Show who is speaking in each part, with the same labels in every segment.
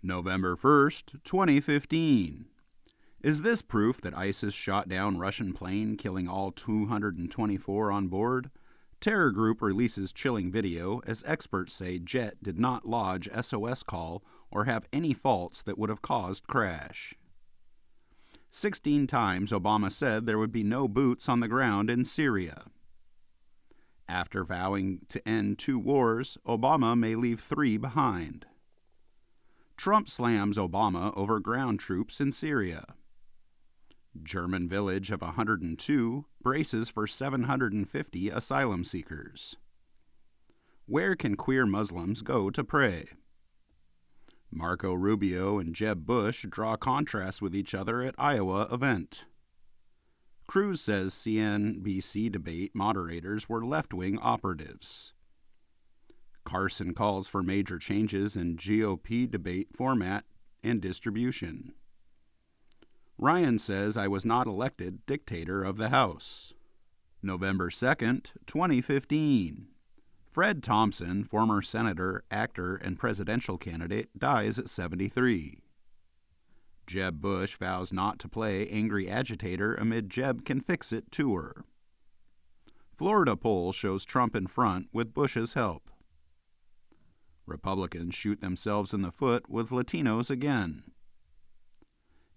Speaker 1: November 1st, 2015. Is this proof that ISIS shot down Russian plane, killing all 224 on board? Terror group releases chilling video as experts say jet did not lodge SOS call or have any faults that would have caused crash. 16 times Obama said there would be no boots on the ground in Syria. After vowing to end 2 wars, Obama may leave 3 behind. Trump slams Obama over ground troops in Syria. German village of 102 braces for 750 asylum seekers. Where can queer Muslims go to pray? Marco Rubio and Jeb Bush draw contrasts with each other at Iowa event. Cruz says CNBC debate moderators were left-wing operatives. Carson calls for major changes in GOP debate format and distribution. Ryan says I was not elected dictator of the House. November 2nd, 2015. Fred Thompson, former senator, actor, and presidential candidate, dies at 73. Jeb Bush vows not to play angry agitator amid Jeb Can Fix It tour. Florida poll shows Trump in front with Bush's help. Republicans shoot themselves in the foot with Latinos again.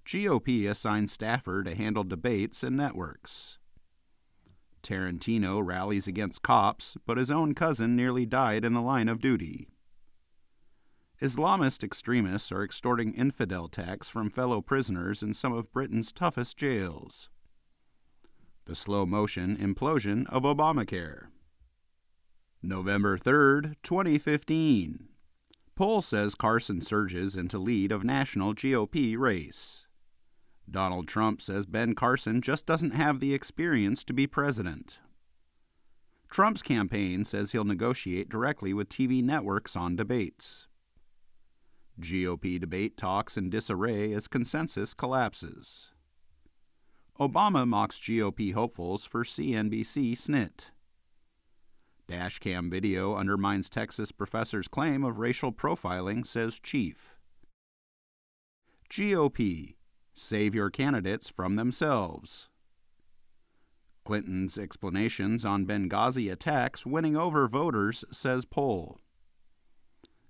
Speaker 1: GOP assigns staffer to handle debates and networks. Tarantino rallies against cops, but his own cousin nearly died in the line of duty. Islamist extremists are extorting infidel tax from fellow prisoners in some of Britain's toughest jails. The slow-motion implosion of Obamacare. November 3rd, 2015. Poll says Carson surges into lead of national GOP race. Donald Trump says Ben Carson just doesn't have the experience to be president. Trump's campaign says he'll negotiate directly with TV networks on debates. GOP debate talks in disarray as consensus collapses. Obama mocks GOP hopefuls for CNBC snit. Dashcam video undermines Texas professor's claim of racial profiling, says chief. GOP, save your candidates from themselves. Clinton's explanations on Benghazi attacks winning over voters, says poll.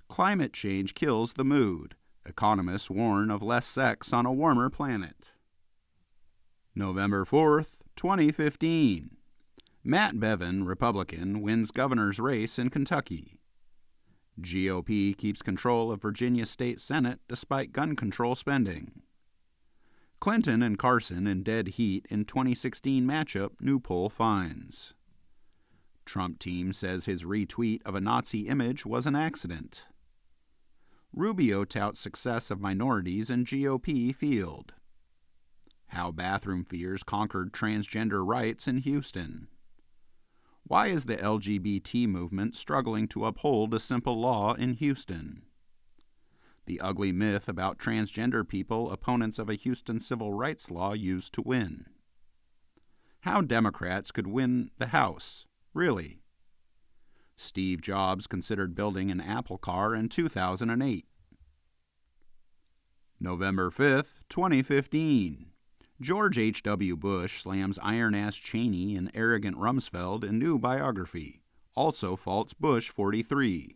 Speaker 1: Climate change kills the mood. Economists warn of less sex on a warmer planet. November 4th, 2015. Matt Bevin, Republican, wins governor's race in Kentucky. GOP keeps control of Virginia State Senate despite gun control spending. Clinton and Carson in dead heat in 2016 matchup, new poll finds. Trump team says his retweet of a Nazi image was an accident. Rubio touts success of minorities in GOP field. How bathroom fears conquered transgender rights in Houston. Why is the LGBT movement struggling to uphold a simple law in Houston? The ugly myth about transgender people opponents of a Houston civil rights law used to win. How Democrats could win the House, really. Steve Jobs considered building an Apple car in 2008. November 5th, 2015. George H.W. Bush slams iron-ass Cheney and arrogant Rumsfeld in new biography, also faults Bush 43.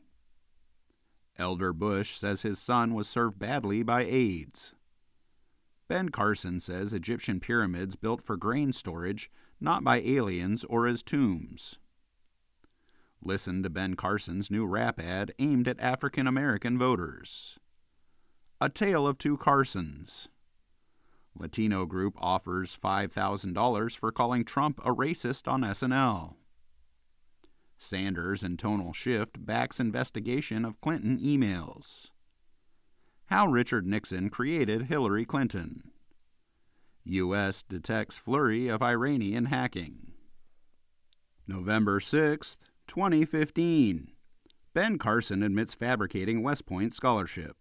Speaker 1: Elder Bush says his son was served badly by AIDS. Ben Carson says Egyptian pyramids built for grain storage, not by aliens or as tombs. Listen to Ben Carson's new rap ad aimed at African American voters. A Tale of Two Carsons. Latino group offers $5,000 for calling Trump a racist on SNL. Sanders in tonal shift backs investigation of Clinton emails. How Richard Nixon created Hillary Clinton. U.S. detects flurry of Iranian hacking. November 6th, 2015. Ben Carson admits fabricating West Point scholarship.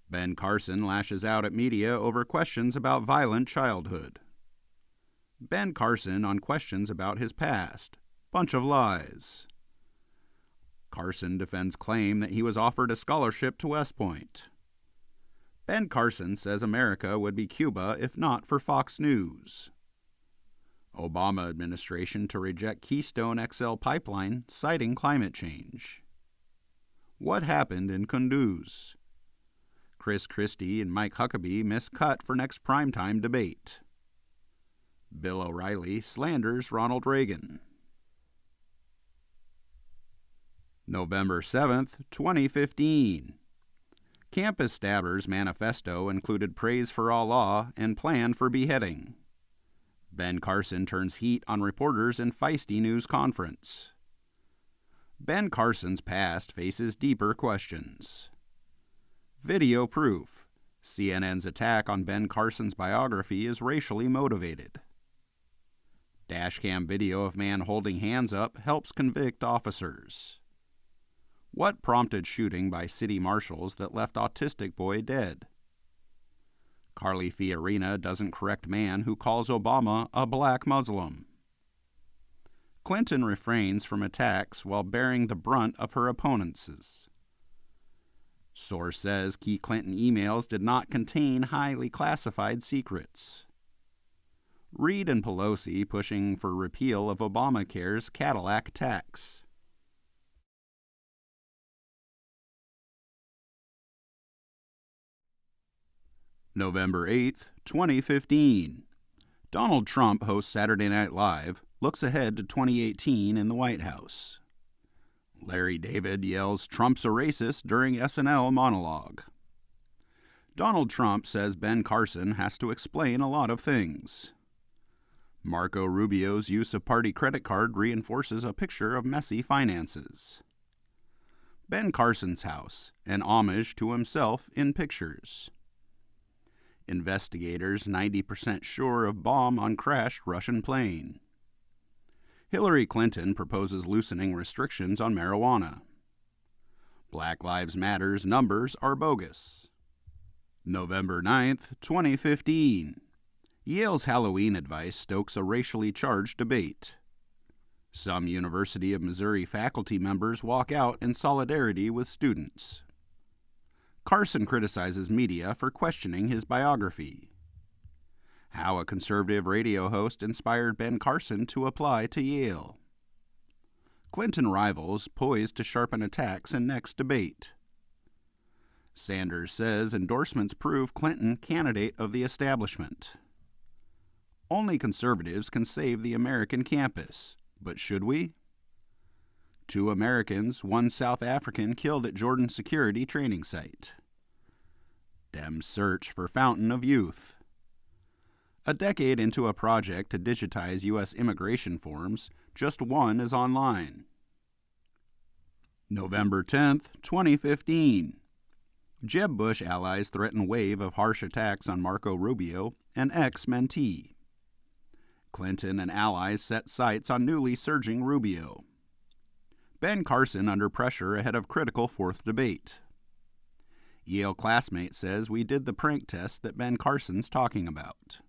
Speaker 1: Ben Carson lashes out at media over questions about violent childhood. Ben Carson on questions about his past. Bunch of lies. Carson defends claim that he was offered a scholarship to West Point. Ben Carson says America would be Cuba if not for Fox News. Obama administration to reject Keystone XL pipeline, citing climate change. What happened in Kunduz? Chris Christie and Mike Huckabee miss cut for next primetime debate. Bill O'Reilly slanders Ronald Reagan. November 7th, 2015. Campus Stabbers' manifesto included praise for Allah and plan for beheading. Ben Carson turns heat on reporters in feisty news conference. Ben Carson's past faces deeper questions. Video proof. CNN's attack on Ben Carson's biography is racially motivated. Dashcam video of man holding hands up helps convict officers. What prompted shooting by city marshals that left autistic boy dead? Carly Fiorina doesn't correct man who calls Obama a black Muslim. Clinton refrains from attacks while bearing the brunt of her opponents'. Source says key Clinton emails did not contain highly classified secrets. Reid and Pelosi pushing for repeal of Obamacare's Cadillac tax. November 8th, 2015. Donald Trump hosts Saturday Night Live, looks ahead to 2018 in the White House. Larry David yells Trump's a racist during SNL monologue. Donald Trump says Ben Carson has to explain a lot of things. Marco Rubio's use of party credit card reinforces a picture of messy finances. Ben Carson's house, an homage to himself in pictures. Investigators 90% sure of bomb on crashed Russian plane. Hillary Clinton proposes loosening restrictions on marijuana. Black Lives Matter's numbers are bogus. November 9th, 2015. Yale's Halloween advice stokes a racially charged debate. Some University of Missouri faculty members walk out in solidarity with students. Carson criticizes media for questioning his biography. How a conservative radio host inspired Ben Carson to apply to Yale. Clinton rivals poised to sharpen attacks in next debate. Sanders says endorsements prove Clinton candidate of the establishment. Only conservatives can save the American campus, but should we? 2 Americans, 1 South African killed at Jordan security training site. Dems search for fountain of youth. A decade into a project to digitize U.S. immigration forms, just 1 is online. November 10th, 2015. Jeb Bush allies threaten wave of harsh attacks on Marco Rubio, an ex-mentee. Clinton and allies set sights on newly surging Rubio. Ben Carson under pressure ahead of critical 4th debate. Yale classmate says we did the prank test that Ben Carson's talking about.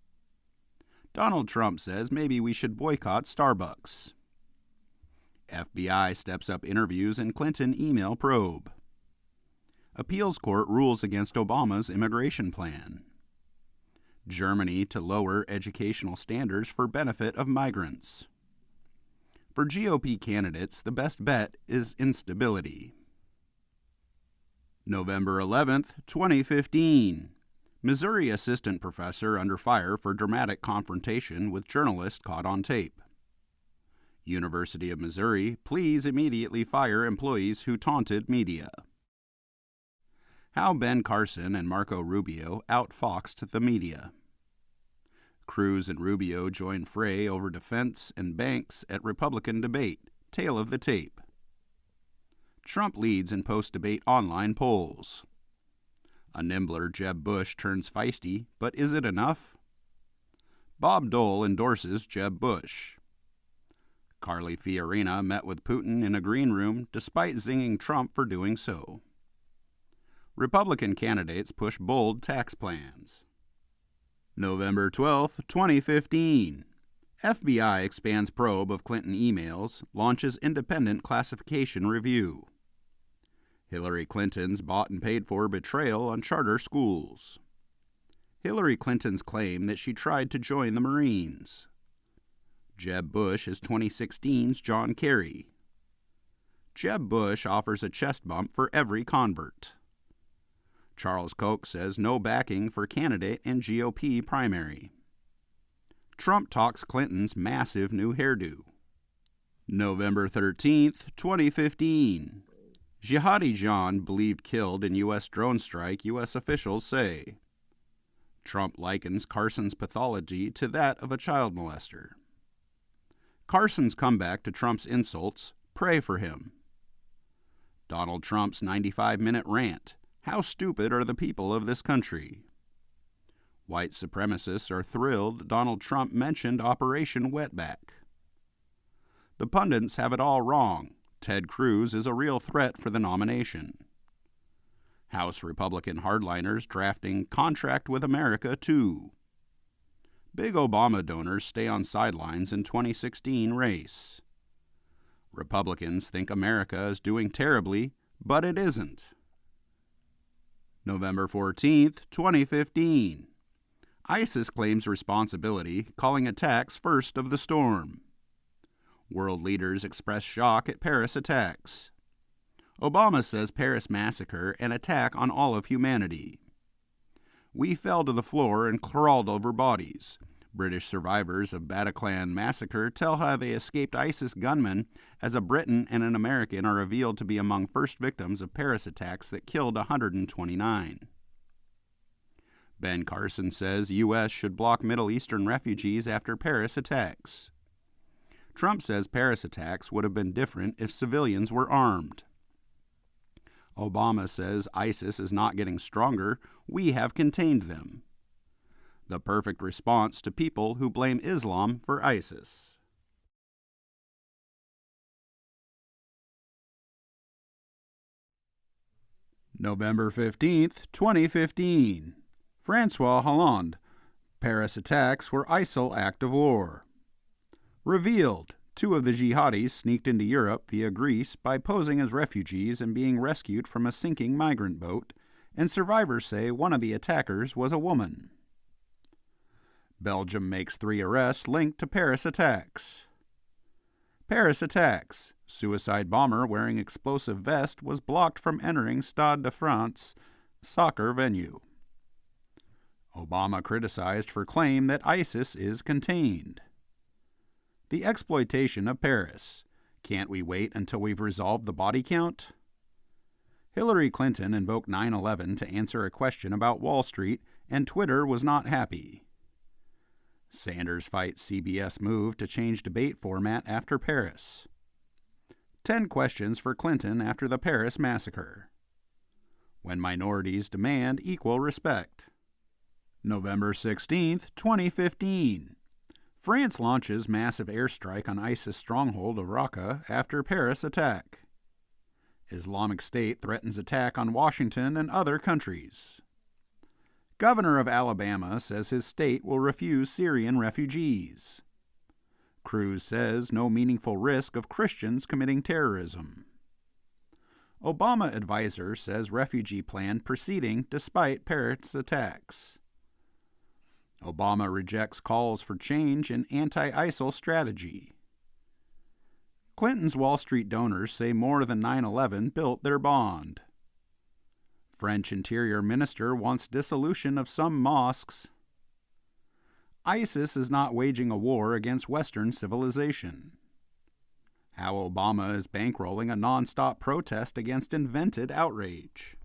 Speaker 1: Donald Trump says maybe we should boycott Starbucks. FBI steps up interviews in Clinton email probe. Appeals court rules against Obama's immigration plan. Germany to lower educational standards for benefit of migrants. For GOP candidates, the best bet is instability. November 11th, 2015. Missouri assistant professor under fire for dramatic confrontation with journalist caught on tape. University of Missouri, please immediately fire employees who taunted media. How Ben Carson and Marco Rubio outfoxed the media. Cruz and Rubio join fray over defense and banks at Republican debate. Tale of the tape. Trump leads in post-debate online polls. A nimbler Jeb Bush turns feisty, but is it enough? Bob Dole endorses Jeb Bush. Carly Fiorina met with Putin in a green room despite zinging Trump for doing so. Republican candidates push bold tax plans. November 12, 2015. FBI expands probe of Clinton emails, launches independent classification review. Hillary Clinton's bought and paid for betrayal on charter schools. Hillary Clinton's claim that she tried to join the Marines. Jeb Bush is 2016's John Kerry. Jeb Bush offers a chest bump for every convert. Charles Koch says no backing for candidate in GOP primary. Trump talks Clinton's massive new hairdo. November 13th, 2015. Jihadi John believed killed in U.S. drone strike, U.S. officials say. Trump likens Carson's pathology to that of a child molester. Carson's comeback to Trump's insults, pray for him. Donald Trump's 95-minute rant, how stupid are the people of this country? White supremacists are thrilled Donald Trump mentioned Operation Wetback. The pundits have it all wrong. Ted Cruz is a real threat for the nomination. House Republican hardliners drafting Contract with America 2. Big Obama donors stay on sidelines in 2016 race. Republicans think America is doing terribly, but it isn't. November 14th, 2015. ISIS claims responsibility, calling attacks first of the storm. World leaders express shock at Paris attacks. Obama says Paris massacre an attack on all of humanity. We fell to the floor and crawled over bodies. British survivors of Bataclan massacre tell how they escaped ISIS gunmen as a Briton and an American are revealed to be among first victims of Paris attacks that killed 129. Ben Carson says U.S. should block Middle Eastern refugees after Paris attacks. Trump says Paris attacks would have been different if civilians were armed. Obama says ISIS is not getting stronger, we have contained them. The perfect response to people who blame Islam for ISIS. November 15th, 2015. François Hollande. Paris attacks were ISIL act of war. Revealed, 2 of the jihadis sneaked into Europe via Greece by posing as refugees and being rescued from a sinking migrant boat, and survivors say one of the attackers was a woman. Belgium makes 3 arrests linked to Paris attacks. Paris attacks. Suicide bomber wearing explosive vest was blocked from entering Stade de France soccer venue. Obama criticized for claim that ISIS is contained. The exploitation of Paris. Can't we wait until we've resolved the body count? Hillary Clinton invoked 9/11 to answer a question about Wall Street, and Twitter was not happy. Sanders fights CBS move to change debate format after Paris. 10 questions for Clinton after the Paris massacre. When minorities demand equal respect. November 16th, 2015. France launches massive airstrike on ISIS stronghold of Raqqa after Paris attack. Islamic State threatens attack on Washington and other countries. Governor of Alabama says his state will refuse Syrian refugees. Cruz says no meaningful risk of Christians committing terrorism. Obama advisor says refugee plan proceeding despite Paris attacks. Obama rejects calls for change in anti-ISIL strategy. Clinton's Wall Street donors say more than 9/11 built their bond. French Interior Minister wants dissolution of some mosques. ISIS is not waging a war against Western civilization. How Obama is bankrolling a non-stop protest against invented outrage.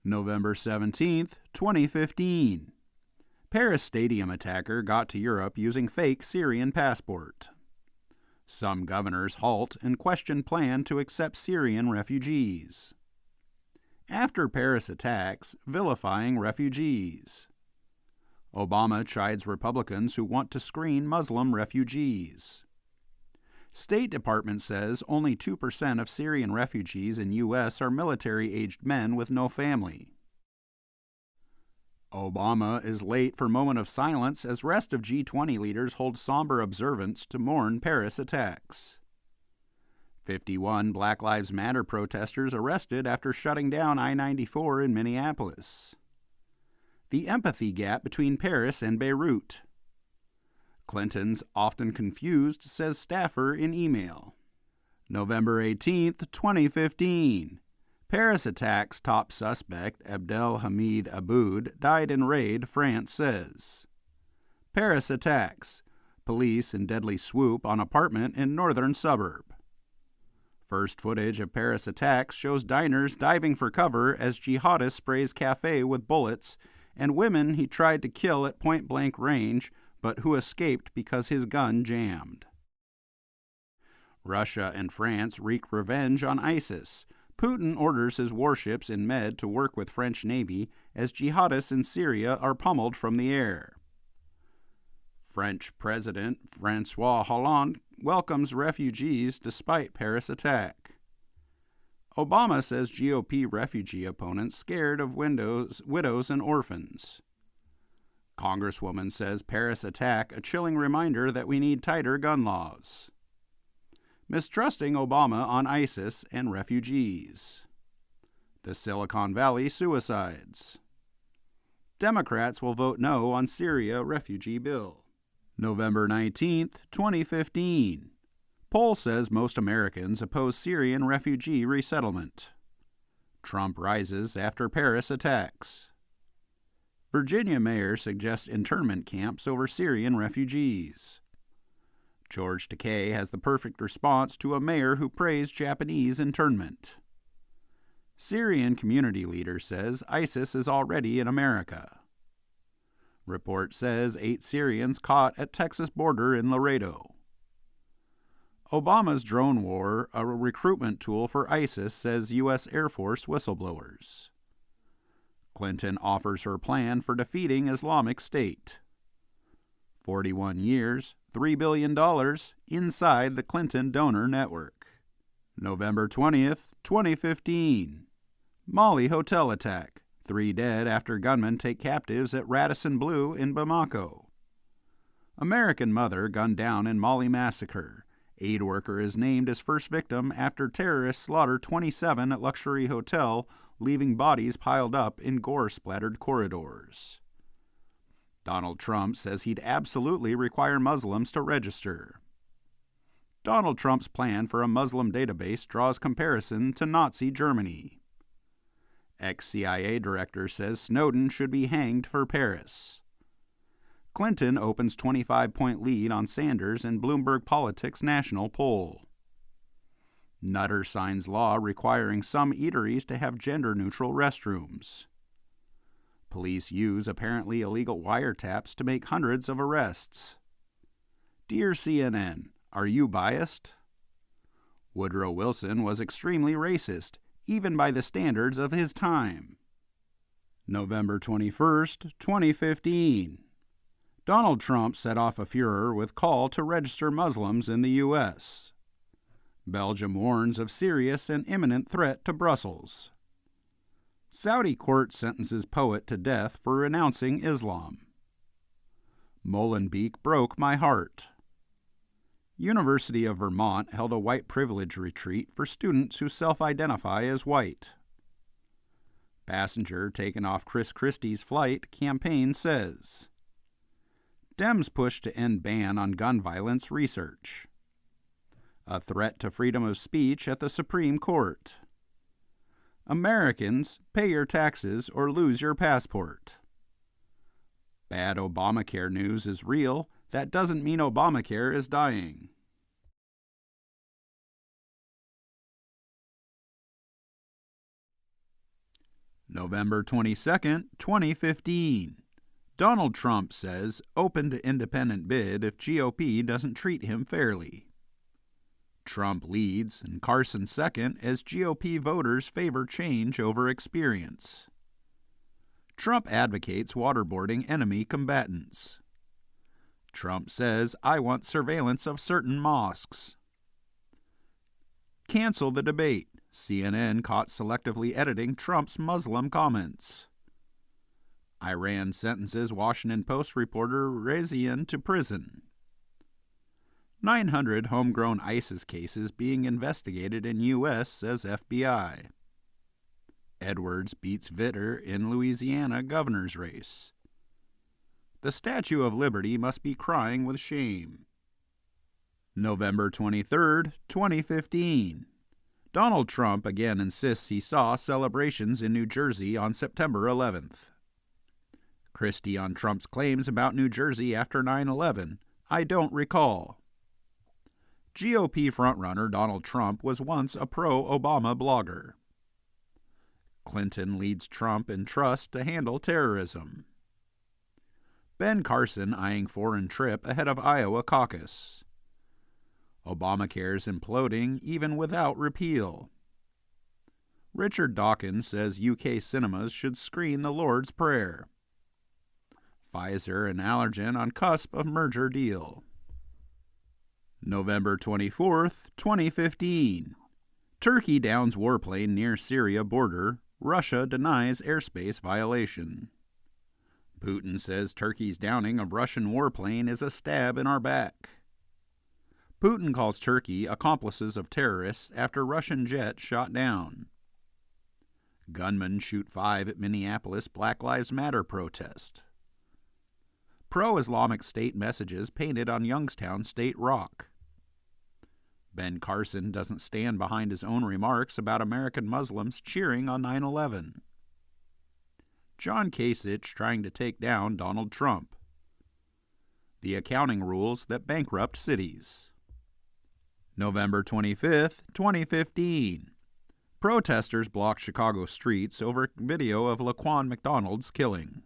Speaker 1: November 17th, 2015. Paris stadium attacker got to Europe using fake Syrian passport. Some governors halt and question plan to accept Syrian refugees. After Paris attacks, vilifying refugees. Obama chides Republicans who want to screen Muslim refugees. State Department says only 2% of Syrian refugees in U.S. are military-aged men with no family. Obama is late for moment of silence as rest of G20 leaders hold somber observance to mourn Paris attacks. 51 Black Lives Matter protesters arrested after shutting down I-94 in Minneapolis. The empathy gap between Paris and Beirut. Clinton's often confused, says staffer in email. November 18, 2015. Paris attacks top suspect Abdelhamid Aboud died in raid, France says. Paris attacks. Police in deadly swoop on apartment in northern suburb. First footage of Paris attacks shows diners diving for cover as jihadist sprays cafe with bullets and women he tried to kill at point-blank range but who escaped because his gun jammed. Russia and France wreak revenge on ISIS. Putin orders his warships in Med to work with French Navy as jihadists in Syria are pummeled from the air. French President François Hollande welcomes refugees despite Paris attack. Obama says GOP refugee opponents scared of widows and orphans. Congresswoman says Paris attack a chilling reminder that we need tighter gun laws. Mistrusting Obama on ISIS and refugees. The Silicon Valley suicides. Democrats will vote no on Syria refugee bill. November 19, 2015. Poll says most Americans oppose Syrian refugee resettlement. Trump rises after Paris attacks. Virginia mayor suggests internment camps over Syrian refugees. George Takei has the perfect response to a mayor who praised Japanese internment. Syrian community leader says ISIS is already in America. Report says 8 Syrians caught at Texas border in Laredo. Obama's drone war, a recruitment tool for ISIS, says U.S. Air Force whistleblowers. Clinton offers her plan for defeating Islamic State. 41 years, $3 billion inside the Clinton donor network. November 20th, 2015. Mali hotel attack. 3 dead after gunmen take captives at Radisson Blu in Bamako. American mother gunned down in Mali massacre. Aid worker is named as first victim after terrorists slaughter 27 at luxury hotel, leaving bodies piled up in gore-splattered corridors. Donald Trump says he'd absolutely require Muslims to register. Donald Trump's plan for a Muslim database draws comparison to Nazi Germany. Ex-CIA director says Snowden should be hanged for Paris. Clinton opens 25-point lead on Sanders in Bloomberg Politics national poll. Nutter signs law requiring some eateries to have gender-neutral restrooms. Police use apparently illegal wiretaps to make hundreds of arrests. Dear CNN, are you biased? Woodrow Wilson was extremely racist, even by the standards of his time. November 21st, 2015. Donald Trump set off a furor with call to register Muslims in the U.S. Belgium warns of serious and imminent threat to Brussels. Saudi court sentences poet to death for renouncing Islam. Molenbeek broke my heart. University of Vermont held a white privilege retreat for students who self-identify as white. Passenger taken off Chris Christie's flight, campaign says. Dems push to end ban on gun violence research. A threat to freedom of speech at the Supreme Court. Americans, pay your taxes or lose your passport. Bad Obamacare news is real. That doesn't mean Obamacare is dying. November 22nd, 2015. Donald Trump says open to independent bid if GOP doesn't treat him fairly. Trump leads and Carson second as GOP voters favor change over experience. Trump advocates waterboarding enemy combatants. Trump says, I want surveillance of certain mosques. Cancel the debate. CNN caught selectively editing Trump's Muslim comments. Iran sentences Washington Post reporter Rezian to prison. 900 homegrown ISIS cases being investigated in U.S., says FBI. Edwards beats Vitter in Louisiana governor's race. The Statue of Liberty must be crying with shame. November 23, 2015. Donald Trump again insists he saw celebrations in New Jersey on September 11th. Christie on Trump's claims about New Jersey after 9/11. I don't recall. GOP frontrunner Donald Trump was once a pro-Obama blogger. Clinton leads Trump in trust to handle terrorism. Ben Carson eyeing foreign trip ahead of Iowa caucus. Obamacare's imploding even without repeal. Richard Dawkins says UK cinemas should screen The Lord's Prayer. Pfizer and Allergen on cusp of merger deal. November 24, 2015. Turkey downs warplane near Syria border. Russia denies airspace violation. Putin says Turkey's downing of Russian warplane is a stab in our back. Putin calls Turkey accomplices of terrorists after Russian jet shot down. Gunmen shoot 5 at Minneapolis Black Lives Matter protest. Pro-Islamic State messages painted on Youngstown State Rock. Ben Carson doesn't stand behind his own remarks about American Muslims cheering on 9/11. John Kasich trying to take down Donald Trump. The accounting rules that bankrupt cities. November 25, 2015. Protesters block Chicago streets over video of Laquan McDonald's killing.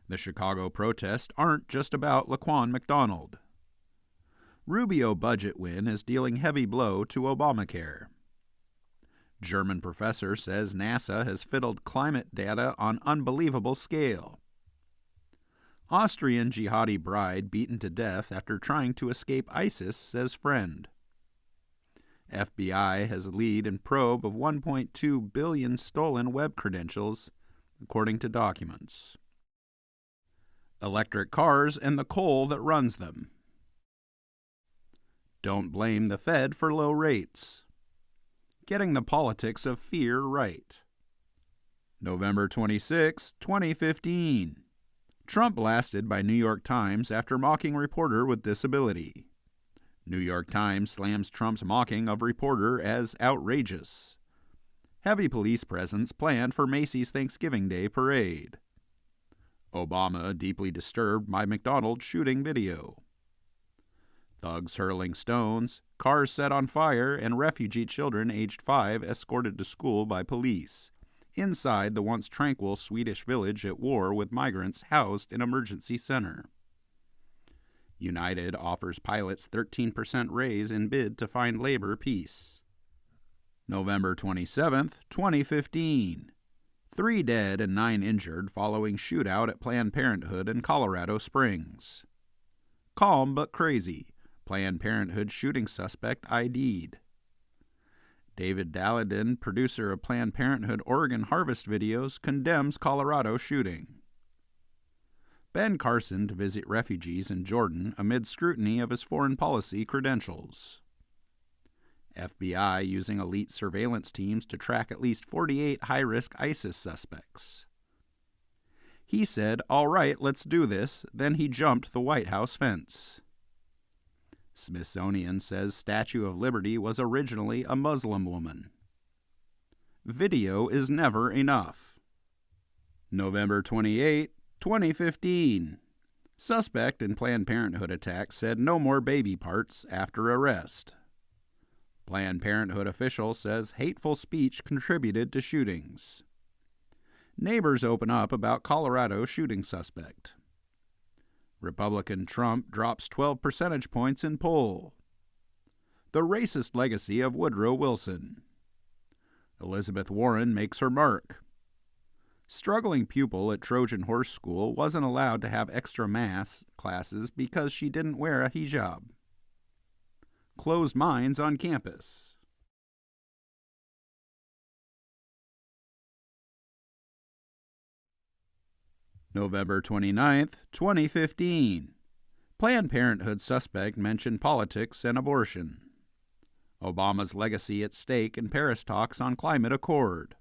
Speaker 1: The Chicago protests aren't just about Laquan McDonald. Rubio budget win is dealing heavy blow to Obamacare. German professor says NASA has fiddled climate data on unbelievable scale. Austrian jihadi bride beaten to death after trying to escape ISIS, says friend. FBI has lead in probe of 1.2 billion stolen web credentials, according to documents. Electric cars and the coal that runs them. Don't blame the Fed for low rates. Getting the politics of fear right. November 26, 2015. Trump blasted by New York Times after mocking reporter with disability. New York Times slams Trump's mocking of reporter as outrageous. Heavy police presence planned for Macy's Thanksgiving Day parade. Obama deeply disturbed by McDonald's shooting video. Thugs hurling stones, cars set on fire, and refugee children aged 5 escorted to school by police, inside the once tranquil Swedish village at war with migrants housed in emergency center. United offers pilots 13% raise in bid to find labor peace. November 27, 2015. 3 dead and 9 injured following shootout at Planned Parenthood in Colorado Springs. Calm but crazy. Planned Parenthood shooting suspect ID'd. David Dalladin, producer of Planned Parenthood Oregon Harvest videos, condemns Colorado shooting. Ben Carson to visit refugees in Jordan amid scrutiny of his foreign policy credentials. FBI using elite surveillance teams to track at least 48 high-risk ISIS suspects. He said, "All right, let's do this," then he jumped the White House fence. Smithsonian says Statue of Liberty was originally a Muslim woman. Video is never enough. November 28, 2015. Suspect in Planned Parenthood attack said no more baby parts after arrest. Planned Parenthood official says hateful speech contributed to shootings. Neighbors open up about Colorado shooting suspect. Republican Trump drops 12 percentage points in poll. The racist legacy of Woodrow Wilson. Elizabeth Warren makes her mark. Struggling pupil at Trojan Horse School wasn't allowed to have extra math classes because she didn't wear a hijab. Closed minds on campus. November 29, 2015. Planned Parenthood suspect mentioned politics and abortion. Obama's legacy at stake in Paris talks on climate accord.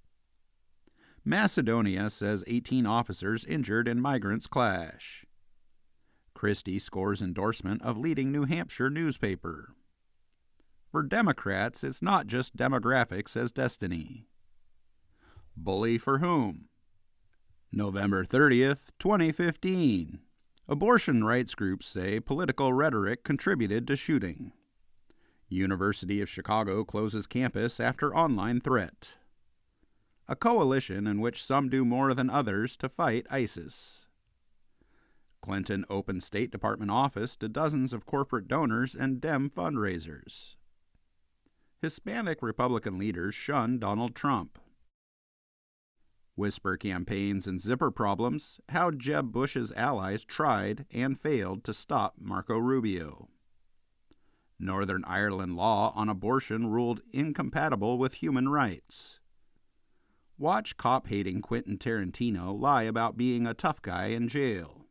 Speaker 1: Macedonia says 18 officers injured in migrants' clash. Christie scores endorsement of leading New Hampshire newspaper. For Democrats, it's not just demographics as destiny. Bully for whom? November 30th, 2015. Abortion rights groups say political rhetoric contributed to shooting. University of Chicago closes campus after online threat. A coalition in which some do more than others to fight ISIS. Clinton opens State Department office to dozens of corporate donors and Dem fundraisers. Hispanic Republican leaders shun Donald Trump. Whisper campaigns and zipper problems, how Jeb Bush's allies tried and failed to stop Marco Rubio. Northern Ireland law on abortion ruled incompatible with human rights. Watch cop-hating Quentin Tarantino lie about being a tough guy in jail.